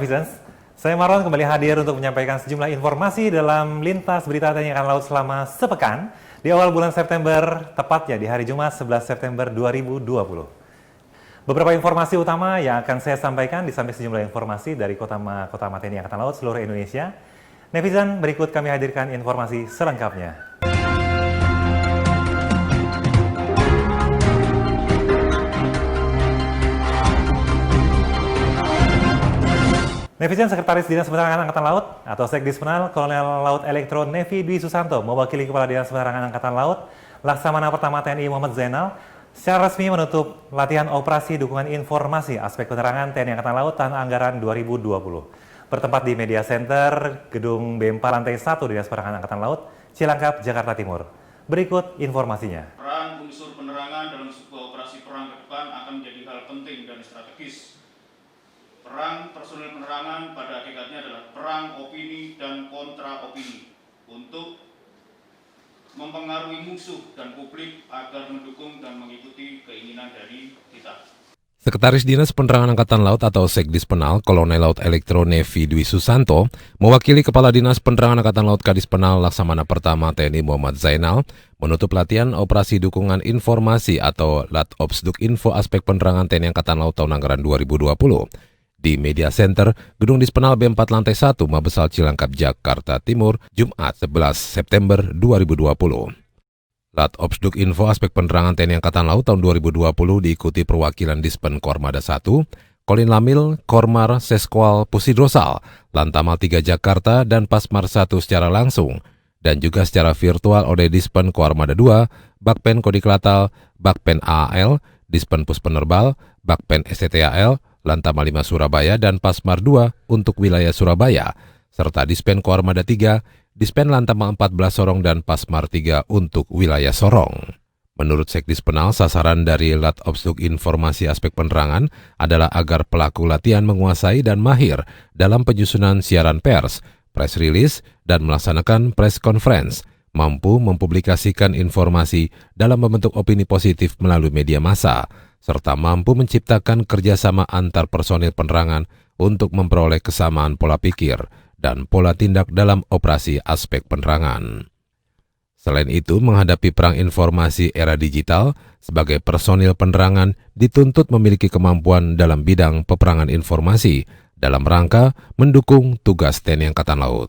Navizens. Saya Marwan kembali hadir untuk menyampaikan sejumlah informasi dalam lintas berita TNI Angkatan Laut selama sepekan di awal bulan September, tepatnya di hari Jumat 11 September 2020. Beberapa informasi utama yang akan saya sampaikan di samping sejumlah informasi dari kota TNI Angkatan Laut seluruh Indonesia. Netizen, berikut kami hadirkan informasi selengkapnya. Netizen, Sekretaris Dinas Penerangan Angkatan Laut atau Sekdispenal Kolonel Laut Elektro Nevi Dwi Susanto mewakili Kepala Dinas Penerangan Angkatan Laut Laksamana Pertama TNI Muhammad Zainal secara resmi menutup latihan operasi dukungan informasi aspek penerangan TNI Angkatan Laut tahun anggaran 2020. Bertempat di Media Center, Gedung B4 Lantai 1 Dinas Penerangan Angkatan Laut, Cilangkap, Jakarta Timur. Berikut informasinya. Peran unsur penerangan dalam sebuah operasi perang ke depan akan menjadi hal penting dan strategis. Perang personil penerangan pada hakikatnya adalah perang opini dan kontra opini untuk mempengaruhi musuh dan publik agar mendukung dan mengikuti keinginan dari kita. Sekretaris Dinas Penerangan Angkatan Laut atau Sekdispenal Kolonel Laut Elektro Nevi Dwi Susanto mewakili Kepala Dinas Penerangan Angkatan Laut Kadispenal Laksamana Pertama TNI Muhammad Zainal menutup latihan operasi dukungan informasi atau LATOPS Info aspek penerangan TNI Angkatan Laut tahun anggaran 2020. Di Media Center, Gedung Dispenal B4 Lantai 1, Mabesal Cilangkap, Jakarta Timur, Jumat 11 September 2020. LATOPS Info aspek penerangan TNI Angkatan Laut tahun 2020 diikuti perwakilan Dispen Kormada 1, Kolin Lamil, Kormar, Seskwal, Pusidrosal, Lantamal 3 Jakarta, dan Pasmar 1 secara langsung, dan juga secara virtual oleh Dispen Kormada 2, Bakpen Kodiklatal, Bakpen AAL, Dispen Puspenerbal, Bakpen STTAL, Lantamal 5 Surabaya dan Pasmar 2 untuk wilayah Surabaya, serta Dispen Koarmada 3, Dispen Lantamal 14 Sorong dan Pasmar 3 untuk wilayah Sorong. Menurut Sekdispenal, sasaran dari LATOPS informasi aspek penerangan adalah agar pelaku latihan menguasai dan mahir dalam penyusunan siaran pers, press release, dan melaksanakan press conference, mampu mempublikasikan informasi dalam membentuk opini positif melalui media massa, serta mampu menciptakan kerjasama antar personil penerangan untuk memperoleh kesamaan pola pikir dan pola tindak dalam operasi aspek penerangan. Selain itu, menghadapi perang informasi era digital, sebagai personil penerangan dituntut memiliki kemampuan dalam bidang peperangan informasi dalam rangka mendukung tugas TNI Angkatan Laut.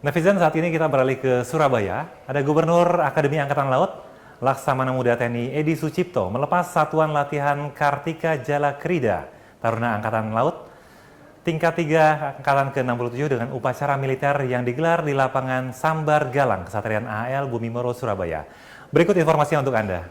Netizen, saat ini kita beralih ke Surabaya. Ada Gubernur Akademi Angkatan Laut, Laksamana Muda TNI Edi Sucipto melepas Satuan Latihan Kartika Jala Krida Taruna Angkatan Laut tingkat 3 Angkatan ke-67 dengan upacara militer yang digelar di lapangan Sambar Galang, Kesatrian AAL Bumimoro, Surabaya. Berikut informasinya untuk Anda.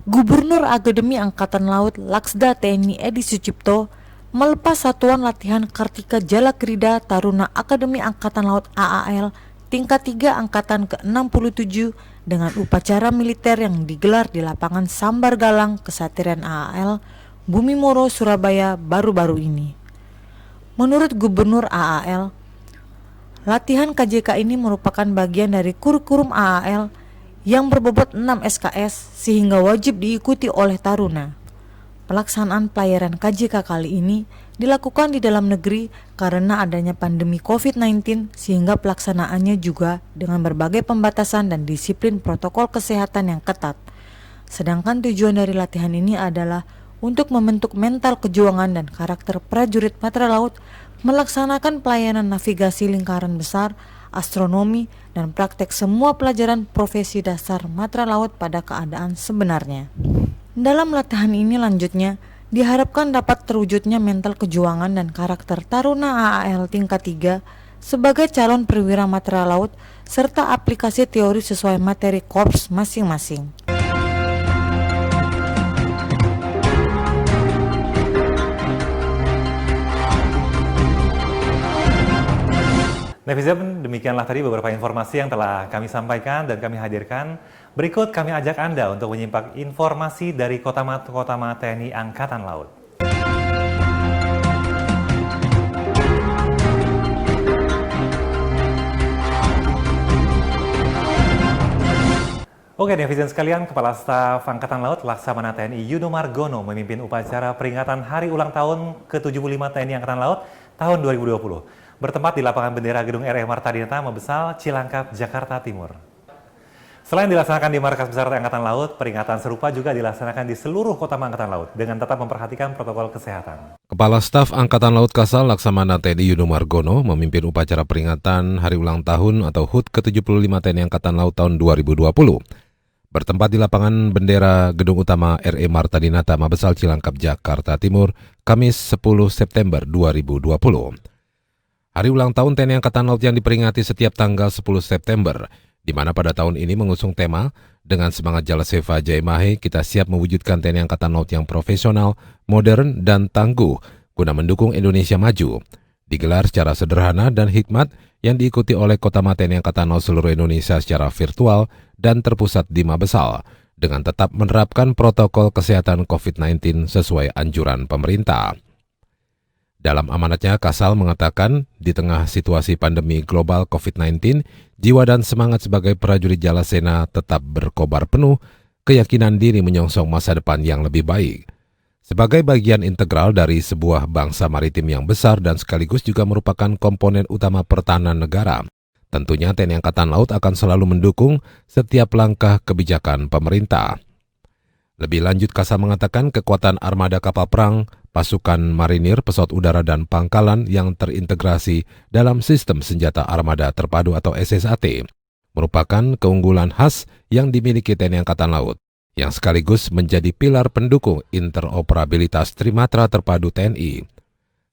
Gubernur Akademi Angkatan Laut Laksda TNI Edi Sucipto melepas Satuan Latihan Kartika Jala Krida Taruna Akademi Angkatan Laut AAL tingkat 3 Angkatan ke-67 dengan upacara militer yang digelar di lapangan Sambar Galang, Kesatrian AAL, Bumimoro, Surabaya baru-baru ini. Menurut Gubernur AAL, latihan KJK ini merupakan bagian dari kurikulum AAL yang berbobot 6 SKS sehingga wajib diikuti oleh taruna. Pelaksanaan pelayaran KJK kali ini dilakukan di dalam negeri karena adanya pandemi COVID-19 sehingga pelaksanaannya juga dengan berbagai pembatasan dan disiplin protokol kesehatan yang ketat. Sedangkan tujuan dari latihan ini adalah untuk membentuk mental kejuangan dan karakter prajurit Matra Laut melaksanakan pelayanan navigasi lingkaran besar, astronomi, dan praktek semua pelajaran profesi dasar Matra Laut pada keadaan sebenarnya. Dalam latihan ini lanjutnya, diharapkan dapat terwujudnya mental kejuangan dan karakter taruna AAL tingkat 3 sebagai calon perwira Matra Laut serta aplikasi teori sesuai materi korps masing-masing. Netizen, demikianlah tadi beberapa informasi yang telah kami sampaikan dan kami hadirkan. Berikut kami ajak Anda untuk menyimak informasi dari Kota TNI Angkatan Laut. Oke, netizen sekalian, Kepala Staf Angkatan Laut Laksamana TNI Yudo Margono memimpin upacara peringatan Hari Ulang Tahun ke-75 TNI Angkatan Laut tahun 2020. Bertempat di lapangan bendera Gedung RE Marta Dinata, Mabesal, Cilangkap, Jakarta Timur. Selain dilaksanakan di Markas Besar Angkatan Laut, peringatan serupa juga dilaksanakan di seluruh kota Angkatan Laut dengan tetap memperhatikan protokol kesehatan. Kepala Staf Angkatan Laut Kasal Laksamana TNI Yudo Margono memimpin upacara peringatan Hari Ulang Tahun atau HUT ke-75 TNI Angkatan Laut tahun 2020. Bertempat di lapangan bendera Gedung Utama RE Marta Dinata, Mabesal, Cilangkap, Jakarta Timur, Kamis 10 September 2020. Hari ulang tahun TNI Angkatan Laut yang diperingati setiap tanggal 10 September, di mana pada tahun ini mengusung tema, dengan semangat Jala Seva Jaimahe, kita siap mewujudkan TNI Angkatan Laut yang profesional, modern, dan tangguh, guna mendukung Indonesia maju. Digelar secara sederhana dan hikmat, yang diikuti oleh Kotama TNI Angkatan Laut seluruh Indonesia secara virtual dan terpusat di Mabesal, dengan tetap menerapkan protokol kesehatan COVID-19 sesuai anjuran pemerintah. Dalam amanatnya, Kasal mengatakan, di tengah situasi pandemi global COVID-19, jiwa dan semangat sebagai prajurit Jalasena tetap berkobar penuh, keyakinan diri menyongsong masa depan yang lebih baik. Sebagai bagian integral dari sebuah bangsa maritim yang besar dan sekaligus juga merupakan komponen utama pertahanan negara, tentunya TNI Angkatan Laut akan selalu mendukung setiap langkah kebijakan pemerintah. Lebih lanjut, Kasal mengatakan kekuatan armada kapal perang, pasukan marinir, pesawat udara, dan pangkalan yang terintegrasi dalam sistem senjata armada terpadu atau SSAT merupakan keunggulan khas yang dimiliki TNI Angkatan Laut, yang sekaligus menjadi pilar pendukung interoperabilitas Trimatra Terpadu TNI.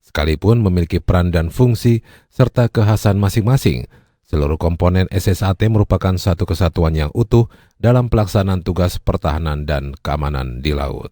Sekalipun memiliki peran dan fungsi serta kekhasan masing-masing, seluruh komponen SSAT merupakan satu kesatuan yang utuh dalam pelaksanaan tugas pertahanan dan keamanan di laut.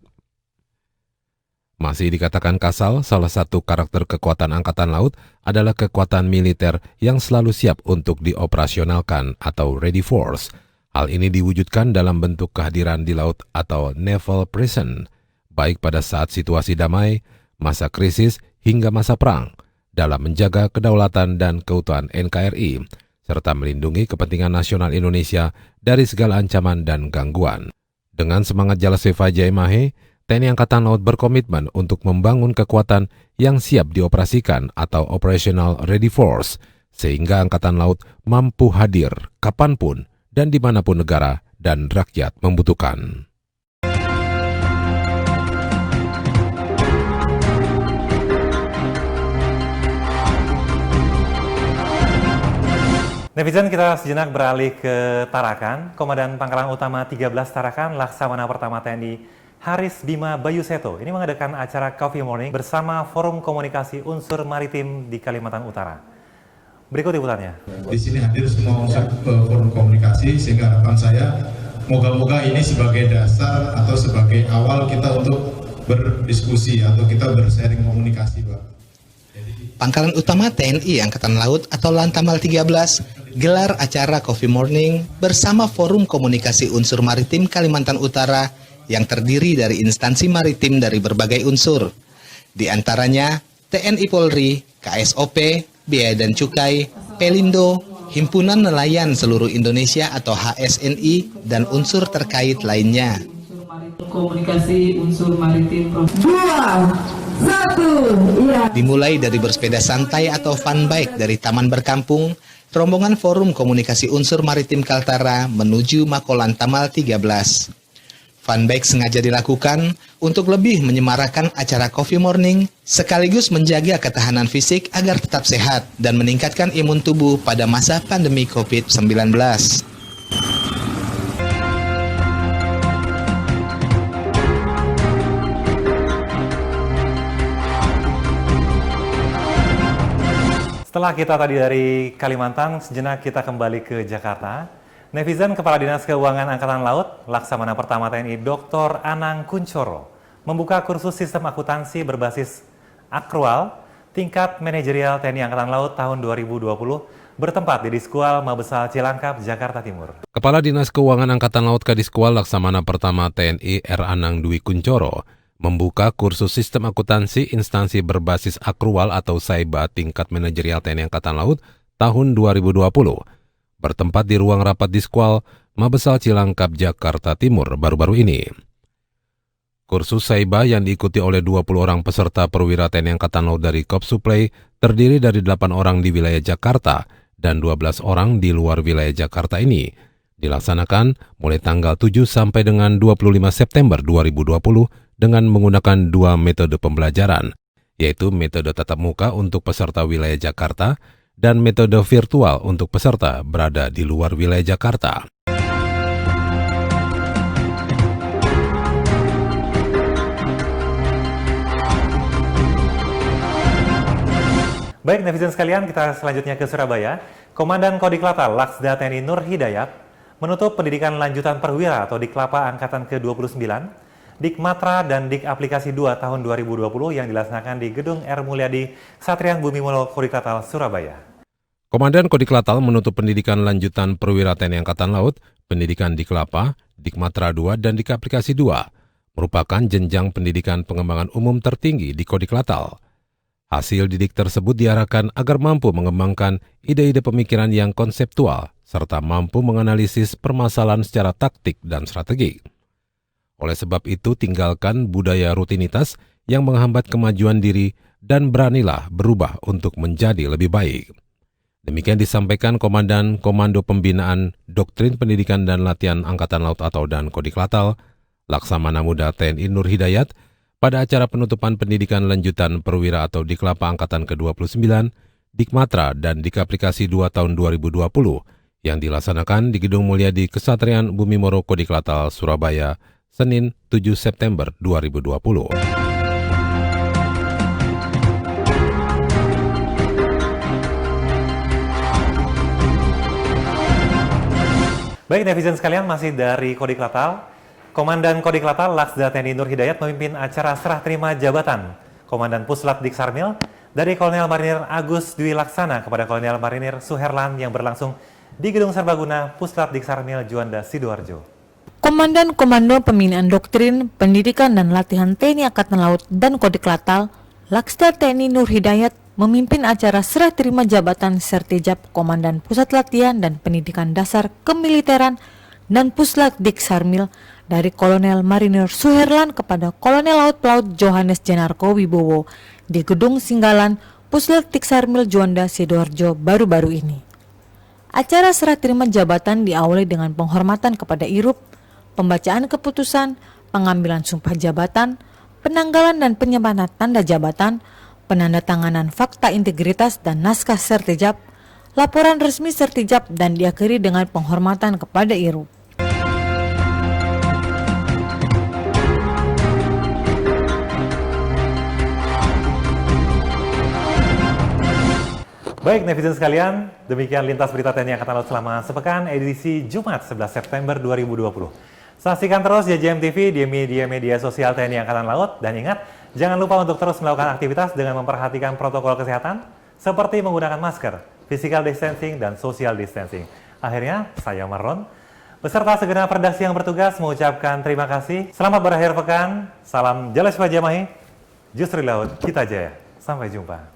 Masih dikatakan Kasal, salah satu karakter kekuatan Angkatan Laut adalah kekuatan militer yang selalu siap untuk dioperasionalkan atau ready force. Hal ini diwujudkan dalam bentuk kehadiran di laut atau naval presence, baik pada saat situasi damai, masa krisis, hingga masa perang, dalam menjaga kedaulatan dan keutuhan NKRI, serta melindungi kepentingan nasional Indonesia dari segala ancaman dan gangguan. Dengan semangat Jala Seva Jaimahe, TNI Angkatan Laut berkomitmen untuk membangun kekuatan yang siap dioperasikan atau operational ready force, sehingga Angkatan Laut mampu hadir kapanpun dan dimanapun negara dan rakyat membutuhkan. Netizen, kita sejenak beralih ke Tarakan. Komandan Pangkalan Utama 13 Tarakan Laksamana Pertama TNI Haris Bima Bayuseto ini mengadakan acara Coffee Morning bersama Forum Komunikasi Unsur Maritim di Kalimantan Utara. Berikut liputannya. Di sini hadir semua unsur forum komunikasi, sehingga harapan saya moga-moga ini sebagai dasar atau sebagai awal kita untuk berdiskusi atau kita bersharing komunikasi, Pak. Pangkalan Utama TNI Angkatan Laut atau Lantamal 13 gelar acara Coffee Morning bersama Forum Komunikasi Unsur Maritim Kalimantan Utara yang terdiri dari instansi maritim dari berbagai unsur. Di antaranya TNI Polri, KSOP, Bea dan Cukai, Pelindo, Himpunan Nelayan Seluruh Indonesia atau HSNI, dan unsur terkait lainnya. Komunikasi Unsur Maritim 2, 1, ya. Dimulai dari bersepeda santai atau fun bike dari Taman Berkampung, rombongan Forum Komunikasi Unsur Maritim Kaltara menuju Makolan Tamal 13. Fun bike sengaja dilakukan untuk lebih menyemarakan acara Coffee Morning, sekaligus menjaga ketahanan fisik agar tetap sehat dan meningkatkan imun tubuh pada masa pandemi COVID-19. Setelah kita tadi dari Kalimantan, sejenak kita kembali ke Jakarta. Netizen, Kepala Dinas Keuangan Angkatan Laut Laksamana Pertama TNI Dr. Anang Kuncoro membuka kursus sistem akuntansi berbasis akrual tingkat manajerial TNI Angkatan Laut tahun 2020 bertempat di Diskual Mabesal Cilangkap, Jakarta Timur. Kepala Dinas Keuangan Angkatan Laut Kadiskual Laksamana Pertama TNI R. Anang Dwi Kuncoro membuka kursus sistem akuntansi instansi berbasis akrual atau SAIBA tingkat manajerial TNI Angkatan Laut tahun 2020. Bertempat di ruang rapat Diskual Mabesal Cilangkap, Jakarta Timur baru-baru ini. Kursus Saiba yang diikuti oleh 20 orang peserta perwira TNI Angkatan Laut dari Kopsuplai terdiri dari 8 orang di wilayah Jakarta dan 12 orang di luar wilayah Jakarta ini dilaksanakan mulai tanggal 7 sampai dengan 25 September 2020 dengan menggunakan 2 metode pembelajaran, yaitu metode tatap muka untuk peserta wilayah Jakarta dan metode virtual untuk peserta berada di luar wilayah Jakarta. Baik netizen sekalian, kita selanjutnya ke Surabaya. Komandan Kodiklatal Laksda TNI Nur Hidayat menutup pendidikan lanjutan perwira atau Diklapa Angkatan ke-29, Dikmatra dan Dik Aplikasi 2 tahun 2020 yang dilaksanakan di Gedung R. Mulyadi, Satrian Bumimolo, Kodiklatal, Surabaya. Komandan Kodiklatal menutup pendidikan lanjutan perwira TNI Angkatan Laut, pendidikan Diklapa, Dikmatra 2, dan Dik Aplikasi 2, merupakan jenjang pendidikan pengembangan umum tertinggi di Kodiklatal. Hasil didik tersebut diarahkan agar mampu mengembangkan ide-ide pemikiran yang konseptual, serta mampu menganalisis permasalahan secara taktik dan strategi. Oleh sebab itu, tinggalkan budaya rutinitas yang menghambat kemajuan diri dan beranilah berubah untuk menjadi lebih baik. Demikian disampaikan Komandan Komando Pembinaan Doktrin Pendidikan dan Latihan Angkatan Laut atau dan Kodiklatal, Laksamana Muda TNI Nur Hidayat, pada acara penutupan pendidikan lanjutan perwira atau Diklapa Angkatan ke-29, Dikmatra dan Dik Aplikasi 2 tahun 2020 yang dilaksanakan di Gedung Mulyadi Kesatrian Bumimoro Kodiklatal, Surabaya, Senin 7 September 2020. Baik netizen sekalian, masih dari Kodiklatal. Komandan Kodiklatal Laksda TNI Nur Hidayat memimpin acara serah terima jabatan Komandan Puslap Diksarmil dari Kolonel Marinir Agus Dwi Laksana kepada Kolonel Marinir Suherlan yang berlangsung di Gedung Serbaguna Puslap Diksarmil Juanda, Sidoarjo. Komandan Komando Pembinaan Doktrin, Pendidikan dan Latihan TNI Angkatan Laut dan Kodiklatal, Laksda TNI Nur Hidayat memimpin acara serah terima jabatan Sertijab Komandan Pusat Latihan dan Pendidikan Dasar Kemiliteran dan Puslap Diksarmil dari Kolonel Marinir Suherlan kepada Kolonel Laut Pelaut Johannes Jenarko Wibowo di Gedung Singgalan Puslap Diksarmil Juanda, Sidoarjo baru-baru ini. Acara serah terima jabatan diawali dengan penghormatan kepada Irup, pembacaan keputusan, pengambilan sumpah jabatan, penanggalan dan penyimpanan tanda jabatan, penandatanganan fakta integritas dan naskah sertijab, laporan resmi sertijab dan diakhiri dengan penghormatan kepada Irup. Baik netizen sekalian, demikian lintas berita TNI Angkatan Laut selama sepekan edisi Jumat 11 September 2020. Saksikan terus JJM TV di media sosial TNI Angkatan Laut dan ingat, jangan lupa untuk terus melakukan aktivitas dengan memperhatikan protokol kesehatan seperti menggunakan masker, physical distancing, dan social distancing. Akhirnya, saya Marlon, beserta segenap redaksi yang bertugas mengucapkan terima kasih. Selamat berakhir pekan, salam Jala Siva Jamahi, justru laut kita jaya. Sampai jumpa.